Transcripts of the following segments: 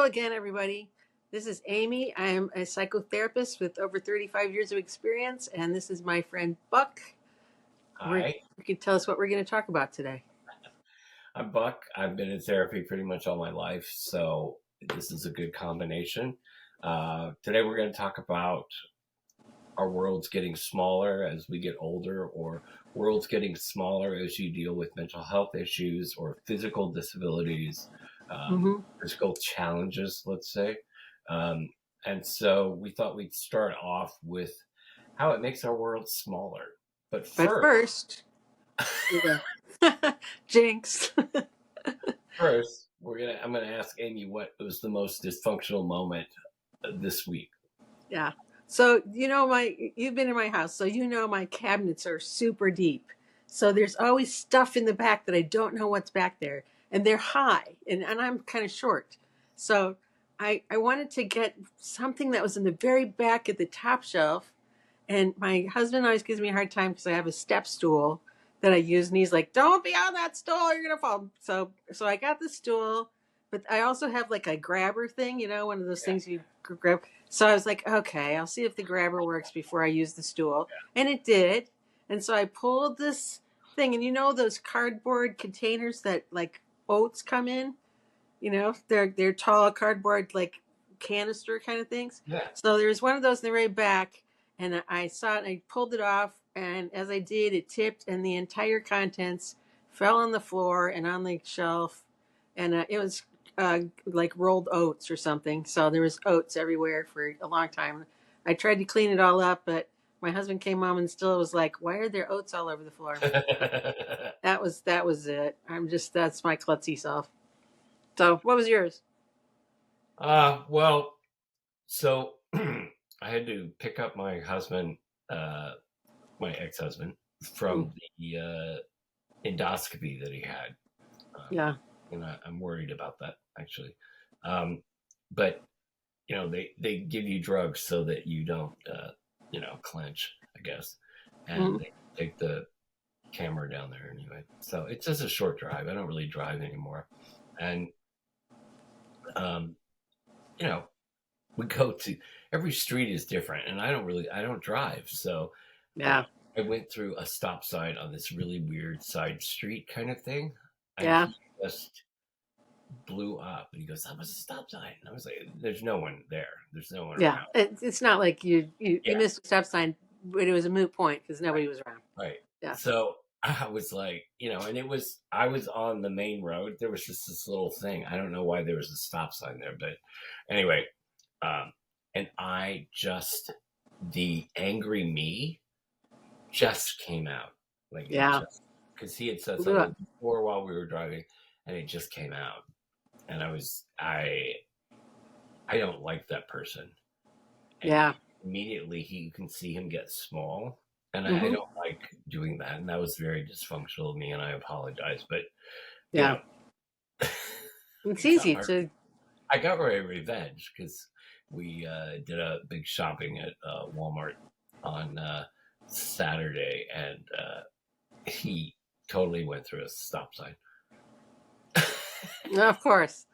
again, everybody. This is Amy. I am a psychotherapist with over 35 years of experience, and this is my friend Buck. Hi, You can tell us what we're going to talk about today. I'm Buck. I've been in therapy pretty much all my life, so this is a good combination. Today we're going to talk about our world's getting smaller as we get older, or world's getting smaller as you deal with mental health issues or physical disabilities, Mm-hmm. physical challenges, let's say. Um, and so we thought we'd start off with how it makes our world smaller. But But first, first, yeah. Jinx. I'm gonna ask Amy what was the most dysfunctional moment this week. Yeah. So you've been in my house, so you know my cabinets are super deep. So there's always stuff in the back that I don't know what's back there, and they're high, and I'm kind of short. So I wanted to get something that was in the very back at the top shelf, and my husband always gives me a hard time because I have a step stool that I use, and he's like, "Don't be on that stool, you're gonna fall." So I got the stool, but I also have like a grabber thing, one of those things you grab. So I was like, okay, I'll see if the grabber works before I use the stool, and it did. And so I pulled this thing, and those cardboard containers that like oats come in. They're tall cardboard like canister kind of things. Yeah. So there's one of those in the very back, and I saw it. And I pulled it off, and as I did, it tipped, and the entire contents fell on the floor and on the shelf, and it was like rolled oats or something. So there was oats everywhere for a long time. I tried to clean it all up, but my husband came home and still was like, "Why are there oats all over the floor?" That was it. That's my klutzy self. So what was yours? well, so I had to pick up my husband, uh, my ex-husband, Mm, from the endoscopy that he had. Um, yeah. I'm worried about that actually. But they give you drugs so that you don't clench, I guess, and Mm, they take the camera down there anyway. So it's just a short drive. I don't really drive anymore, and um, you know, we go to every street is different, and I don't drive, so uh, yeah. I went through a stop sign on this really weird side street kind of thing, and Yeah. he just blew up, and he goes, "That was a stop sign." And I was like, "There's no one there. There's no one Yeah. around." It's not like you Yeah, missed a stop sign, but it was a moot point because right, nobody was around. right. Yeah. So I was like, and I was on the main road. There was just this little thing. I don't know why there was a stop sign there, but anyway, um, and the angry me just came out. Like it Yeah. just, because he had said Blew something up. before while we were driving, and it just came out. And I don't like that person. And Yeah. immediately you can see him get small. And I Hmm. don't like doing that. And that was very dysfunctional of me, and I apologize. But, you Yeah. know, It's I got easy my, to. I got my revenge because we did a big shopping at Walmart on Saturday, and he totally went through a stop sign. Of course.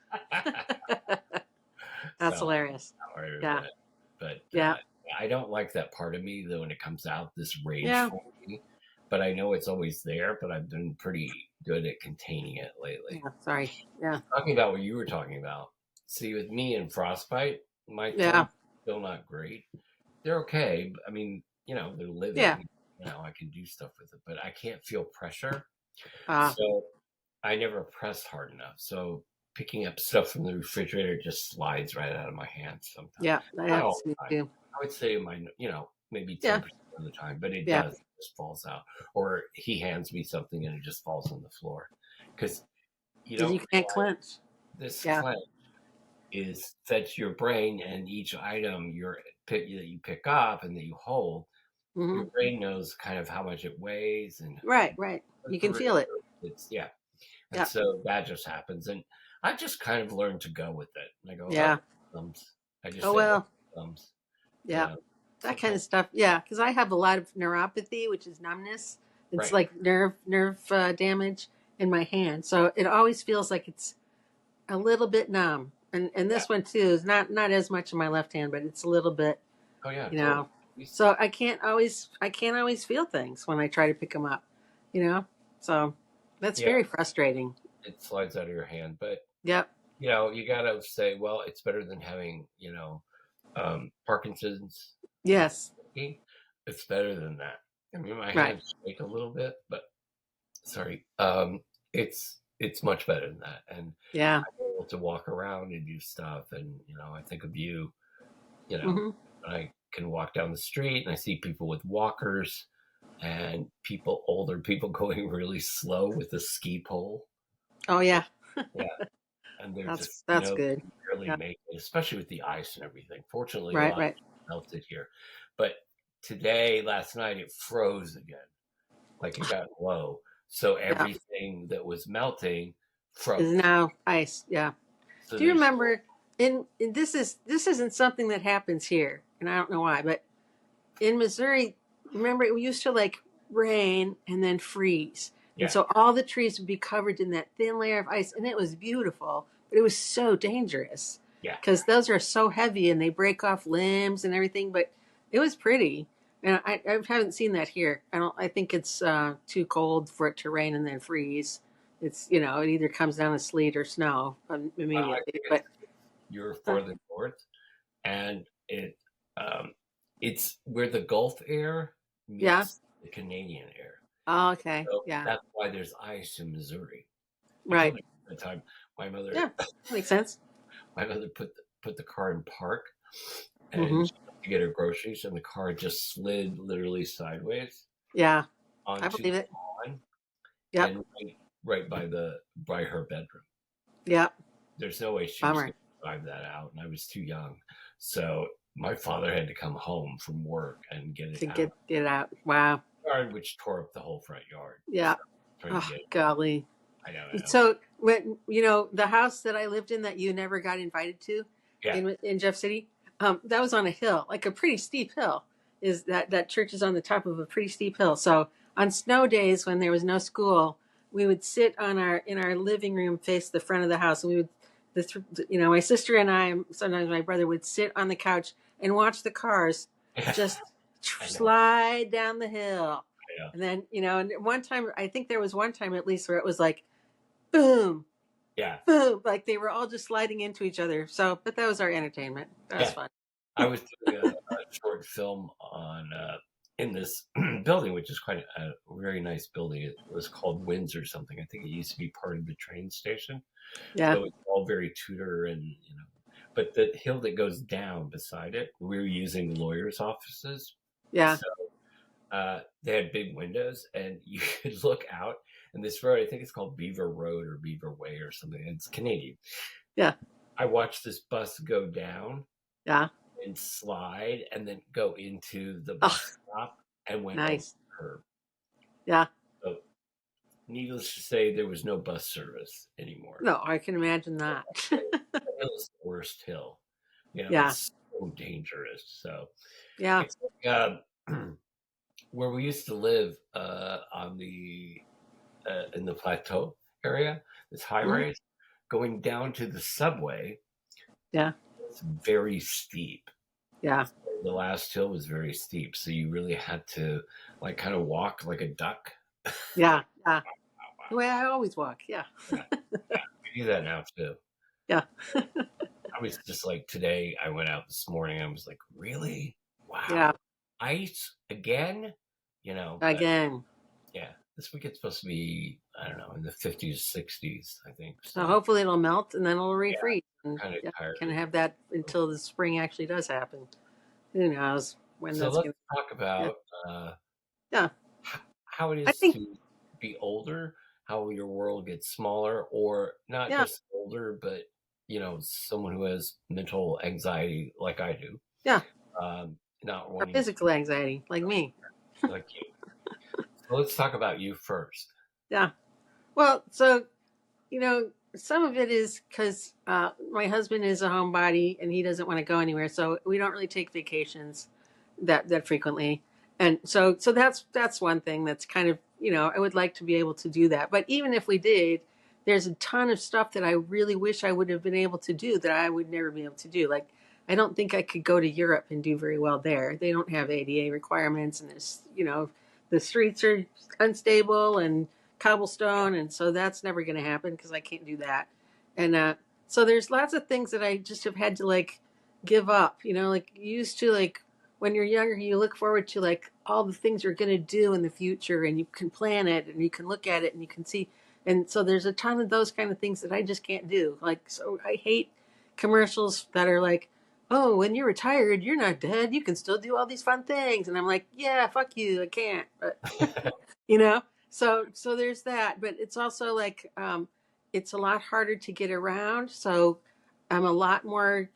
That's So hilarious. I Yeah. revenge. But Yeah. I don't like that part of me, though, when it comes out, this rage Yeah. for me. But I know it's always there, but I've been pretty good at containing it lately. Yeah. Sorry. Yeah. Talking about what you were talking about. See, with me and frostbite, my Yeah. thumbs still not great. They're okay. I mean, they're Yeah. living. I can do stuff with it, but I can't feel pressure. Uh, So I never press hard enough. So picking up stuff from the refrigerator just slides right out of my hands sometimes. yeah. That Not all happens to me the time. too. I would say maybe Yeah. 10% of the time, but it Yeah. does. It just falls out. Or he hands me something and it just falls on the floor. Because you Because don't you can't realize clench. this Yeah. clench is fed to your brain, and each item that you pick up and that you hold, Hmm. your brain knows kind of how much it weighs and Right. Right. You can feel it. it's yeah. And Yeah. so that just happens. And I've just kind of learned to go with it. And I go, oh, Yeah. thumbs. I just Oh say, oh, well. thumbs. Yeah. It's That kind okay. of stuff. Yeah, because I have a lot of neuropathy, which is numbness. It's Right. like nerve damage in my hand, so it always feels like it's a little bit numb. and Yeah. this one too is not as much in my left hand, but it's a little bit, Oh yeah, you totally. know. So I can't always feel things when I try to pick them up, you know. So that's Yeah, very frustrating. it slides out of your hand, but Yep. you gotta say, well, it's better than having Parkinson's. Yes. It's better than that. I mean, my Right. hands shake a little bit, but sorry, it's much better than that, and Yeah. I'm able to walk around and do stuff. And I think of you, Hmm. when I can walk down the street and I see people with walkers and older people going really slow with a ski pole. Oh yeah. Yeah, and they're That's just that's good. barely Yeah. make it, especially with the ice and everything. Fortunately, a Right. lot Right. melted here, but last night, it froze again. Like it got low, so Yeah. everything that was melting Is froze. now ice. Yeah. So Do you there's remember? In this isn't something that happens here, and I don't know why, but in Missouri, remember it used to like rain and then freeze. And yeah, so all the trees would be covered in that thin layer of ice, and it was beautiful, but it was so dangerous yeah. because those are so heavy and they break off limbs and everything. But it was pretty, and I haven't seen that here. I don't. I think it's too cold for it to rain and then freeze. It's it either comes down as sleet or snow I immediately. think But you're farther north, and it's where the Gulf air yeah, meets the Canadian air. oh, okay, So yeah, that's why there's ice in Missouri. I told right, you at the time my mother yeah, makes sense. put the car in park, and Hmm. she went to get her groceries, and the car just slid literally sideways Yeah, I onto believe the it. lawn Yep. and right by her bedroom. Yep. There's no way she was Bummer. going to drive that out, and I was too young. So my father had to come home from work and get it To out get it out. Wow. of the yard, which tore up the whole front yard. Yeah. So trying to Oh get it. golly. I know. So when the house that I lived in that you never got invited to Yeah. in Jeff City, that was on a hill, like a pretty steep hill. Is that church is on the top of a pretty steep hill. So on snow days when there was no school, we would sit in our living room, face the front of the house, and we would my sister and I, sometimes my brother would sit on the couch and watch the cars just I know. slide down the hill. I know. And then, and one time, I think there was one time at least where it was like, boom, Yeah. boom, like they were all just sliding into each other. So, but that was our entertainment. That was Yeah. fun. I was doing a short film on in this building, which is quite a very nice building. It was called Winds or something. I think it used to be part of the train station. Yeah. So it's all very Tudor and but the hill that goes down beside it, we were using lawyers' offices. Yeah. So they had big windows, and you could look out. And this road, I think it's called Beaver Road or Beaver Way or something. It's Canadian. Yeah. I watched this bus go down Yeah. and slide, and then go into the Oh, bus stop and went over nice. the curb. Yeah. So, needless to say, there was no bus service anymore. No, I can imagine that. The hill is the worst hill. Yeah. It's so dangerous. So Yeah. it's like where we used to live on the in the plateau area, this high Mhm. rise, going down to the subway. Yeah. It's very steep. Yeah. The last hill was very steep, so you really had to like kind of walk like a duck. Yeah. Yeah. Wow, The wow. way I always walk. Yeah. Yeah, yeah, we do that now too. Yeah. I was just like today. I went out this morning. I was like, really? Yeah. Wow, ice again? But Again. yeah, this week it's supposed to be, I don't know, in the 50s, 60s, I think. So So hopefully it'll melt and then it'll yeah, refreeze. And kind of yeah, tired can of have that until the spring actually does happen. Who knows when So that's let's going to. talk Yeah. about Yeah. how it I is think, to be older, how your world gets smaller, or not yeah. just older, but someone who has mental anxiety like I do, Yeah. not Or wanting to physical anxiety, like me. like you. So let's talk about you first. Yeah. Well, so, some of it is because my husband is a homebody and he doesn't want to go anywhere. So we don't really take vacations that frequently. And so that's one thing that's kind of, I would like to be able to do that. But even if we did, there's a ton of stuff that I really wish I would have been able to do that I would never be able to do. Like, I don't think I could go to Europe and do very well there. They don't have ADA requirements, and there's, the streets are unstable and cobblestone, and so that's never going to happen because I can't do that. And so there's lots of things that I just have had to like give up. Like you used to, like when you're younger, you look forward to like all the things you're going to do in the future, and you can plan it, and you can look at it, and you can see. And so there's a ton of those kind of things that I just can't do. Like, so I hate commercials that are like, oh, when you're retired, you're not dead. You can still do all these fun things. And I'm like, yeah, fuck you. I can't. But, you know, so there's that. But it's also like, it's a lot harder to get around. So I'm a lot more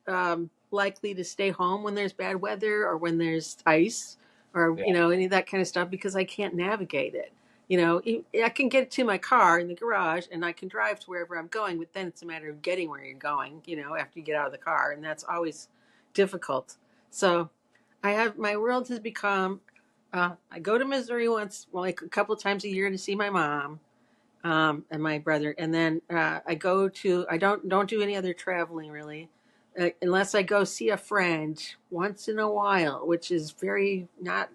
likely to stay home when there's bad weather or when there's ice or, Yeah. any of that kind of stuff because I can't navigate it. I can get to my car in the garage and I can drive to wherever I'm going, but then it's a matter of getting where you're going, after you get out of the car. And that's always difficult. So my world has become, I go to Missouri once, well, like a couple of times a year to see my mom, and my brother. And then, I don't do any other traveling really, unless I go see a friend once in a while, which is very not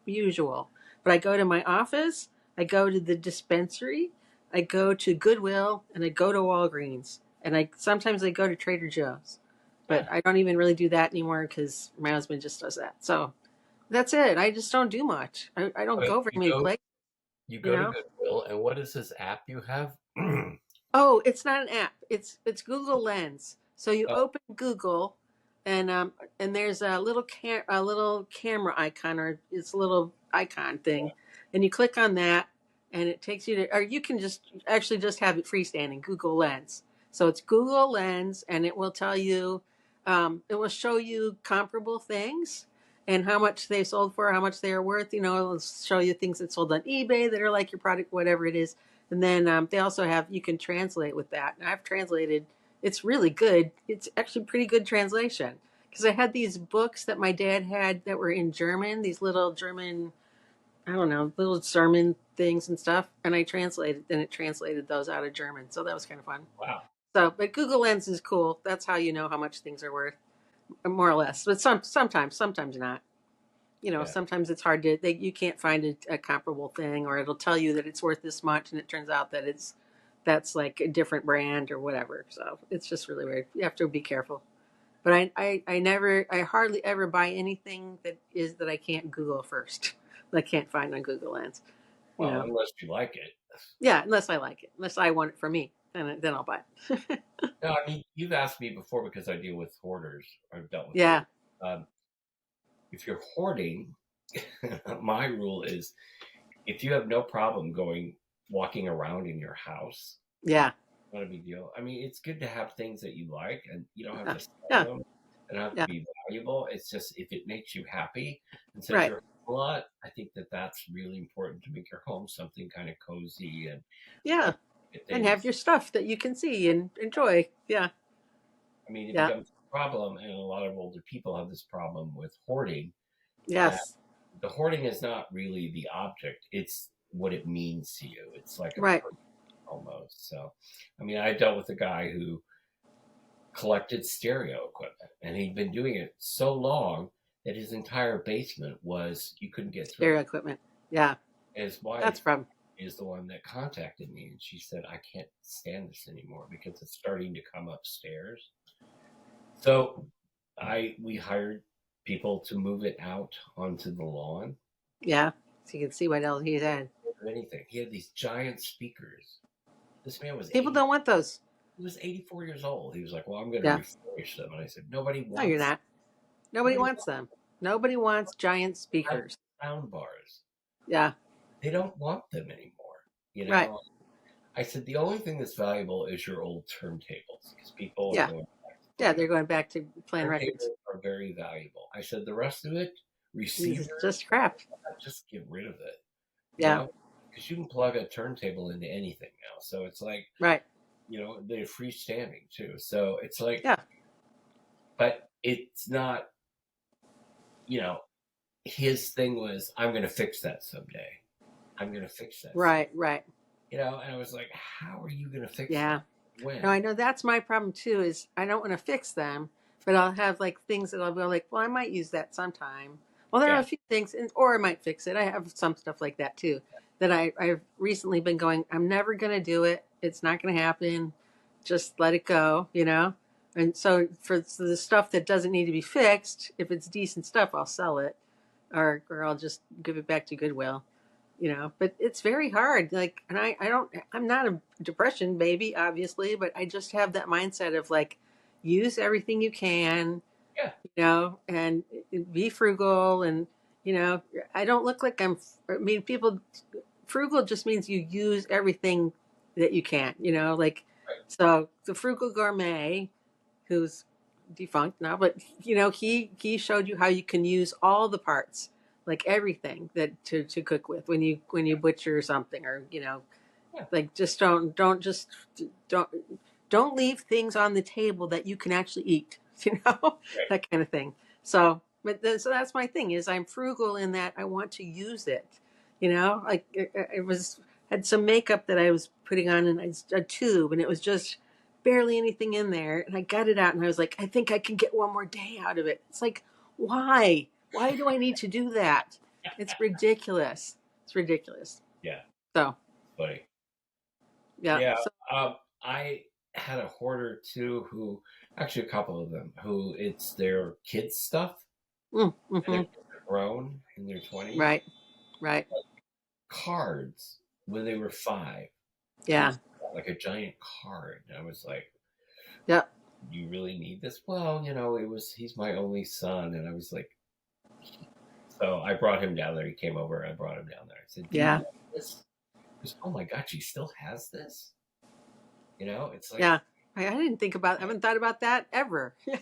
usual. But I go to my office, I go to the dispensary, I go to Goodwill, and I go to Walgreens. And I go to Trader Joe's. But Yeah. I don't even really do that anymore because my husband just does that. So that's it. I just don't do much. I don't Wait, go very many places, you you go to know? Goodwill, and what is this app you have? Oh, it's not an app. It's Google Lens. So you Oh, open Google, and there's a little camera icon, or it's a little icon thing, and you click on that, and it takes you to, or you can just have it freestanding Google Lens. So it's Google Lens, and it will tell you, it will show you comparable things and how much they sold for, how much they are worth. It'll show you things that sold on eBay that are like your product, whatever it is. And then they also have, you can translate with that. And I've translated, it's really good. It's actually pretty good translation. Because I had these books that my dad had that were in German, these little German, I don't know, little sermon things and stuff. And it translated those out of German. So that was kind of fun. wow. So, but Google Lens is cool. That's how you know how much things are worth, more or less. But sometimes not. Yeah. Sometimes it's hard you can't find a comparable thing, or it'll tell you that it's worth this much, and it turns out that that's like a different brand or whatever. So it's just really weird. You have to be careful. But I hardly ever buy anything that I can't Google first, that I can't find on Google Lens. You Well, know, unless you like it. yeah, unless I like it, unless I want it for me, then I'll buy it. No, I mean, you've asked me before because I deal with hoarders. I've dealt with Yeah, hoarders. Um, if you're hoarding, my rule is if you have no problem walking around in your house, yeah, not a big deal. I mean, it's good to have things that you like, and you don't have yeah, to sell yeah, them. They don't have to yeah. be valuable. It's just if it makes you happy, and since Right. you're a lot, I think that's really important to make your home something kind of cozy and uh, Yeah, get and have things. your stuff that you can see and enjoy. Yeah, I mean, it yeah, becomes a problem, and a lot of older people have this problem with hoarding. That yes, the hoarding is not really the object; it's what it means to you. It's like a right. person almost. So, I mean, I dealt with a guy who collected stereo equipment, and he'd been doing it so long that his entire basement was you couldn't get through Stereo it. equipment. Yeah, His that's wife from. is the one that contacted me, and she said, "I can't stand this anymore because it's starting to come upstairs." So I we hired people to move it out onto the lawn. Yeah, so you can see what else he had. Anything. He had these giant speakers. This man was People 80. don't want those. He was 84 years old. He was like, "Well, I'm going to Yeah, refurbish them," and I said, "Nobody no, you're wants. not. Nobody Nobody wants them. Nobody wants giant wants speakers. sound bars. Yeah, They don't want them anymore." You right. know, I said the only thing that's valuable is your old turntables because people are Yeah, going back to yeah. playing. They're going back to playing records. Turntables are very valuable. I said the rest of it, This is receivers, just crap. just get rid of it. You Yeah, know, because you can plug a turntable into anything now. So it's like, right. they're freestanding too. So it's like, Yeah, but it's not, you know, his thing was, I'm going to fix that someday. I'm going to fix that. right, right. and I was like, how are you going to fix that? Yeah. No, When? I know that's my problem too. Is I don't want to fix them, but I'll have like things that I'll be like, well, I might use that sometime. Well, there are Yeah. a few things, or I might fix it. I have some stuff like that too. That I've recently been going. I'm never going to do it. It's not going to happen. Just let it go, you know. And so for the stuff that doesn't need to be fixed, if it's decent stuff, I'll sell it, or I'll just give it back to Goodwill, you know. But it's very hard, like, and I don't, I'm not a depression baby, obviously, but I just have that mindset of like, use everything you can, Yeah. you know, and be frugal. And you know, I don't look like I mean, people, frugal just means you use everything that you can, you know, like, Right. so the frugal gourmet, who's defunct now, but you know, he showed you how you can use all the parts, like everything that to cook with when you butcher something, or you know, Yeah. like just don't don't leave things on the table that you can actually eat, you know, Right. that kind of thing. So, so that's my thing, is I'm frugal in that I want to use it, you know, like it was, had some makeup that I was putting on in a tube, and it was just barely anything in there, and I got it out, and I was like, I think I can get one more day out of it. It's like, why do I need to do that? It's ridiculous. It's ridiculous. Yeah. So Funny. yeah. Yeah. So I had a hoarder too who, actually, a couple of them who it's their kids' stuff, and their mm-hmm. kids are grown in their 20s. Right, right. Cards when they were 5. Yeah. Kids got like a giant card. And I was like, Yep. you really need this? Well, he's my only son. And I was like, so I brought him down there. He came over. I brought him down there. I said, do you Yeah. want this? He goes, oh my God, she still has this? It's like, Yeah. I didn't think about, I haven't thought about that ever. Yeah.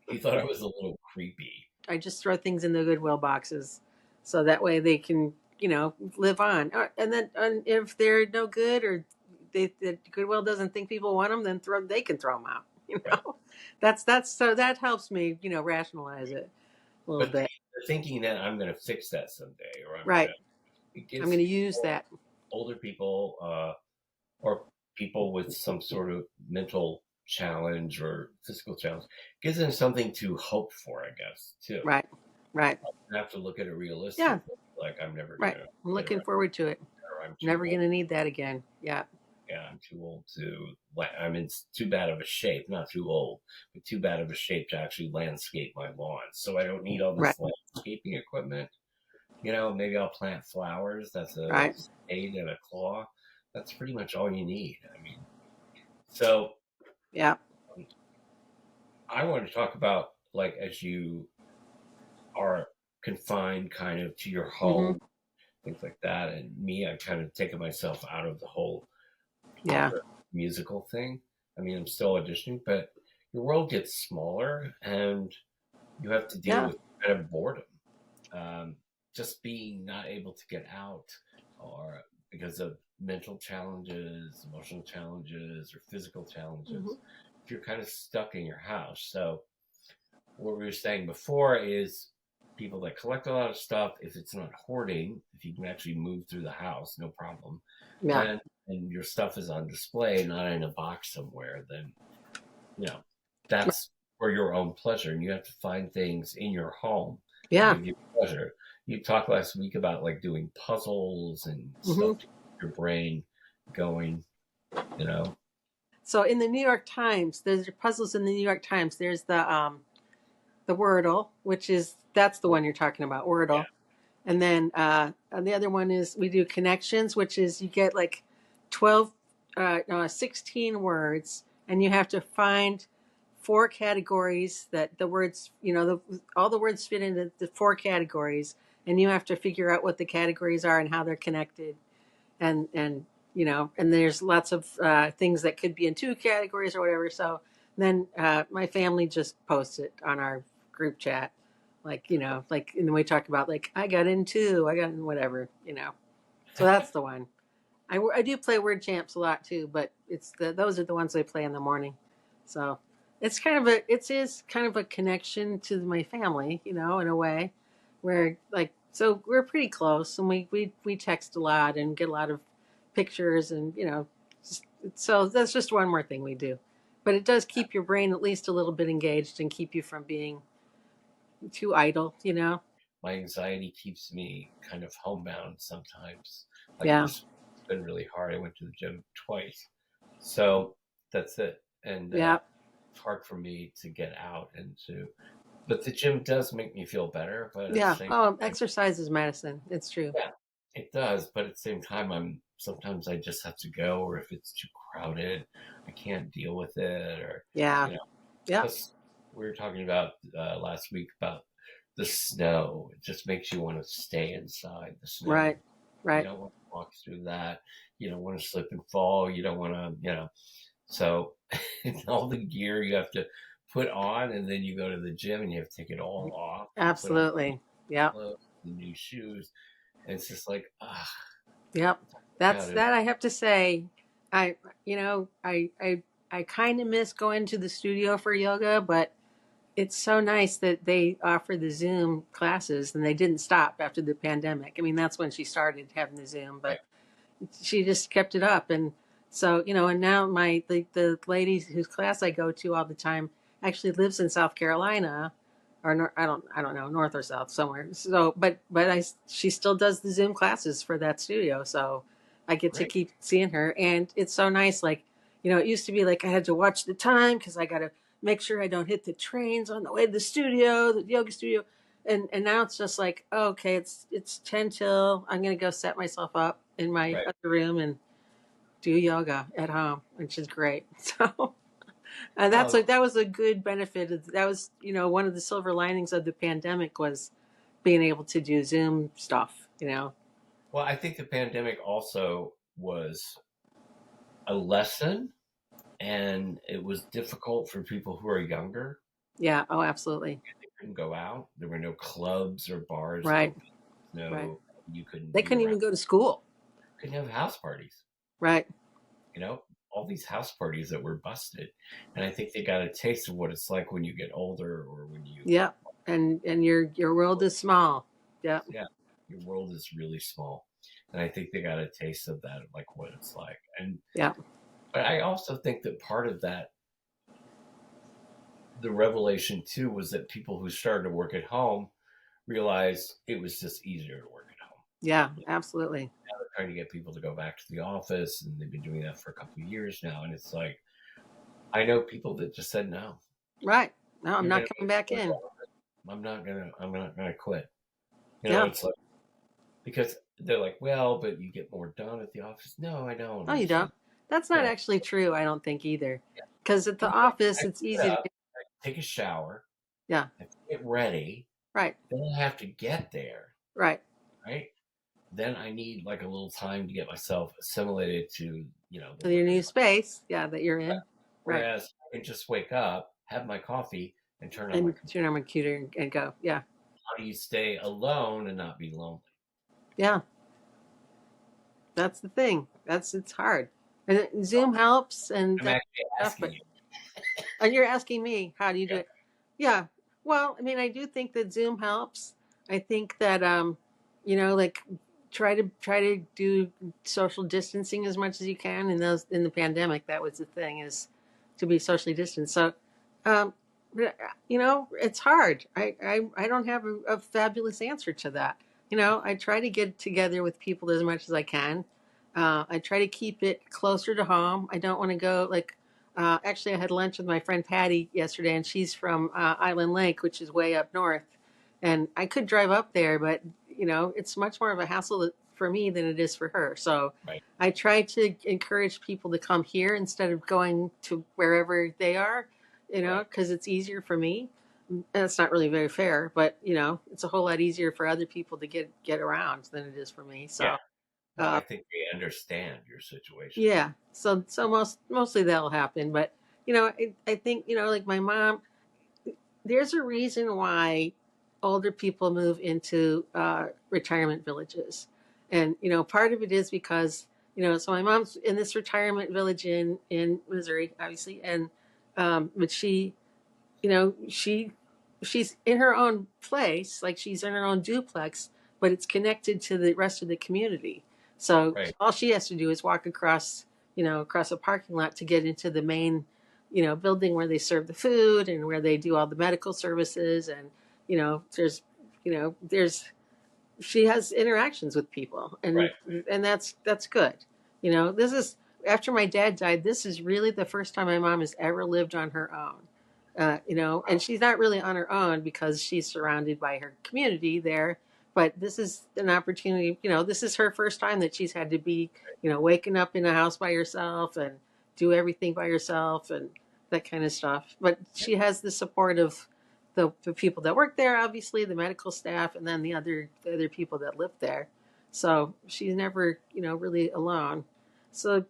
he thought I was a little creepy. I just throw things in the Goodwill boxes, so that way they can, you know, live on. And then, and if they're no good, or the Goodwill doesn't think people want them, then they can throw them out. You Right. know, that's so that helps me, you know, rationalize it a little But bit. the thinking that I'm going to fix that someday, or Right. it I'm gives going to use people, that. older people, or people with some sort of mental challenge or physical challenge, gives them something to hope for, I guess, too. Right. Right. You have to look at it Yeah. realistically. Like, I'm never Right. gonna I'm get looking around, forward to it. or I'm too Never old. going to need that again. Yeah. Yeah, I'm too old to. I'm in too bad of a shape. Not too old, but too bad of a shape to actually landscape my lawn. So I don't need all Right. this landscaping equipment. Maybe I'll plant flowers. That's a Right. spade and a claw. That's pretty much all you need. I mean, so Yeah. I want to talk about, like, as you are confined kind of to your Mm-hmm. home, things like that. And me, I've kind of taken myself out of the whole Yeah. opera musical thing. I mean, I'm still auditioning, but your world gets smaller and you have to deal Yeah. with kind of boredom. Um, just being not able to get out, or because of mental challenges, emotional challenges, or physical Mm-hmm. challenges, if you're kind of stuck in your house. So what we were saying before is, people that collect a lot of stuff, if it's not hoarding, if you can actually move through the house, no problem, Yeah. and your stuff is on display, not in a box somewhere, then you know that's for your own pleasure, and you have to find things in your home that Yeah. give you pleasure. You talked last week about like doing puzzles and Mm-hmm. stuff to keep your brain going. You know, So in the New York Times, there's puzzles in the New York Times. There's the Wordle, which is, that's the one you're talking about, yeah, Wordle. And the other one is, we do connections, which is you get like 12, no, 16 words, and you have to find four categories that the words, you know, all the words fit into the four categories, and you have to figure out what the categories are and how they're connected. And you know, and there's lots of things that could be in two categories or whatever. So then my family just posts it on our group chat, like, you know, like, and then we talk about like, I got in two, I got in whatever, you know. So that's the one. I do play word champs a lot too, but those are the ones I play in the morning. So it's kind of it is kind of a connection to my family, you know, in a way, where like, so we're pretty close, and we text a lot and get a lot of pictures and, so that's just one more thing we do. But it does keep your brain at least a little bit engaged and keep you from being too idle. My anxiety keeps me kind of homebound sometimes. Like Yeah. this, it's been really hard. I went to the gym twice, so that's it. And Yeah. it's hard for me to get out and to. But the gym does make me feel better. But at the Yeah. same Oh, time, exercise is medicine. It's true. yeah, it does. But at the same time, I'm sometimes I just have to go, or if it's too crowded, I can't deal with it, or Yeah. you know. Yeah. Plus, we were talking about last week about the snow. It just makes you want to stay inside the snow. Right. You Right. don't want to walk through that. You don't want to slip and fall. You don't want to. So all the gear you have to put on, and then you go to the gym and you have to take it all off and put on Absolutely. Yeah. clothes and new shoes. And it's just like, ah, Yep. God, That's that I have to say. I I kind of miss going to the studio for yoga, but it's so nice that they offer the Zoom classes and they didn't stop after the pandemic. I mean, that's when she started having the Zoom, right, but she just kept it up. And so, and now the lady whose class I go to all the time actually lives in South Carolina, or I don't know, north or south somewhere. So, but she still does the Zoom classes for that studio, so I get to great. keep seeing her, and it's so nice. Like, it used to be like I had to watch the time because I got to make sure I don't hit the trains on the way to the yoga studio. And now it's just like, oh, okay, it's 10 till I'm gonna go set myself up in my Right. other room and do yoga at home, which is great. So Well, that was a good benefit. That was, one of the silver linings of the pandemic was being able to do Zoom stuff. well, I think the pandemic also was a lesson, and it was difficult for people who are younger. Yeah. Oh, absolutely. They couldn't go out. There were no clubs or bars Right. open. Right. No, you couldn't They be couldn't around. even go to school. Couldn't have house parties. Right. You know, all these house parties that were busted, and I think they got a taste of what it's like when you get older, or when you, Yeah. And your world is small. Yeah. yeah, your world is really small, and I think they got a taste of that, like what it's like. And Yeah. but I also think that part of that, the revelation too, was that people who started to work at home realized it was just easier to work at home. Yeah. Absolutely. Now they're trying to get people to go back to the office, and they've been doing that for a couple of years now. And it's like, I know people that just said, no, Right. No, I'm you're not going coming back to, in. I'm not going to quit. Yeah. It's like, because they're like, well, but you get more done at the office. No, I don't. No, you It's don't. like, That's not no, actually true, I don't think either. Because at I the mean, office, I it's get easy to up, get. take a shower, Yeah. I get ready, Right. then I have to get there, Right. right? Then I need like a little time to get myself assimilated to, the So your work new environment. space, yeah, that you're in. Right. Whereas I can just wake up, have my coffee, and turn on my And computer. turn on my computer and go. Yeah. How do you stay alone and not be lonely? Yeah. That's the thing. It's hard. And Zoom helps and I'm that actually stuff, asking but you. you're asking me, how do you do Yeah, it? Yeah. Well, I mean, I do think that Zoom helps. I think that like try to do social distancing as much as you can in the pandemic. That was the thing, is to be socially distanced. So, um, but, it's hard. I don't have a fabulous answer to that. I try to get together with people as much as I can. I try to keep it closer to home. I don't want to go like. Actually, I had lunch with my friend Patty yesterday, and she's from Island Lake, which is way up north. And I could drive up there, but it's much more of a hassle for me than it is for her. So right. I try to encourage people to come here instead of going to wherever they are, Right. because it's easier for me. And it's not really very fair, but it's a whole lot easier for other people to get around than it is for me. Yeah. So Well, uh, I think they understand your situation. yeah, so mostly that'll happen, but I think like my mom, there's a reason why older people move into retirement villages, and part of it is because so my mom's in this retirement village in Missouri, obviously, and but she's in her own place, like she's in her own duplex, but it's connected to the rest of the community. So Right. all she has to do is walk across, across a parking lot to get into the main, building where they serve the food and where they do all the medical services. And, there's she has interactions with people, and Right. that's good. This is after my dad died. This is really the first time my mom has ever lived on her own. And she's not really on her own because she's surrounded by her community there. But this is an opportunity. This is her first time that she's had to be, waking up in a house by herself and do everything by herself and that kind of stuff. But she has the support of the people that work there, obviously the medical staff, and then the other people that live there. So she's never, really alone. So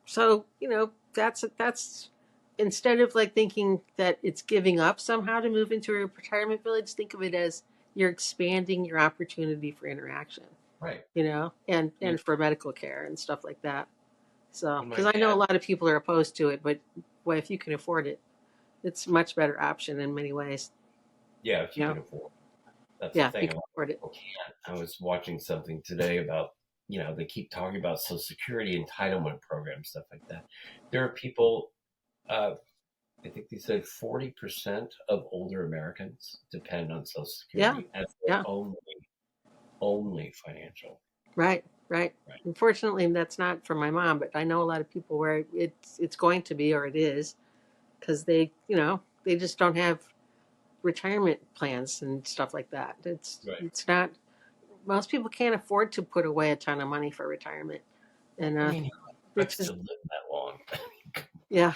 that's instead of like thinking that it's giving up somehow to move into a retirement village, think of it as you're expanding your opportunity for interaction, Right. and for medical care and stuff like that. So, When my because I know a dad, lot of people are opposed to it, but boy, if you can afford it, it's a much better option in many ways. yeah, if you You know, can afford, that's the yeah, you thing. A can lot afford it. of people can't. I was watching something today about, they keep talking about Social Security entitlement programs, stuff like that. There are people, uh, I think they said 40% of older Americans depend on Social Yeah, Security as their yeah, only financial. right, right. Right. Unfortunately, that's not for my mom, but I know a lot of people where it's going to be or it is because they just don't have retirement plans and stuff like that. Right. It's not most people can't afford to put away a ton of money for retirement, Well, and I mean, who it's expects to just live that long? yeah,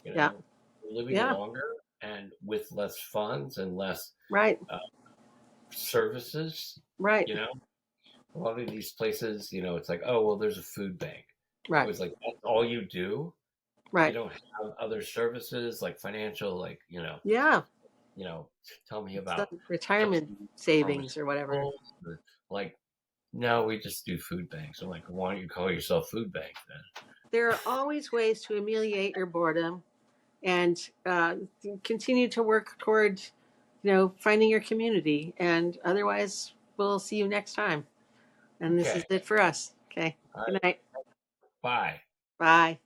you yeah, know, Living yeah, longer and with less funds and less right, uh, services. right, You know, a lot of these places, it's like, oh, well, there's a food bank. I right, was like, that's all you do? You right. don't have other services like financial, like, Yeah, you know, tell me it's the about retirement subsidies for savings or whatever. pharmaceuticals or like, no, we just do food banks. I'm like, why don't you call yourself food bank then? There are always ways to ameliorate your boredom and continue to work toward, finding your community. And otherwise, we'll see you next time. And this is Okay. it for us. Okay. All Good right. night. Bye. Bye.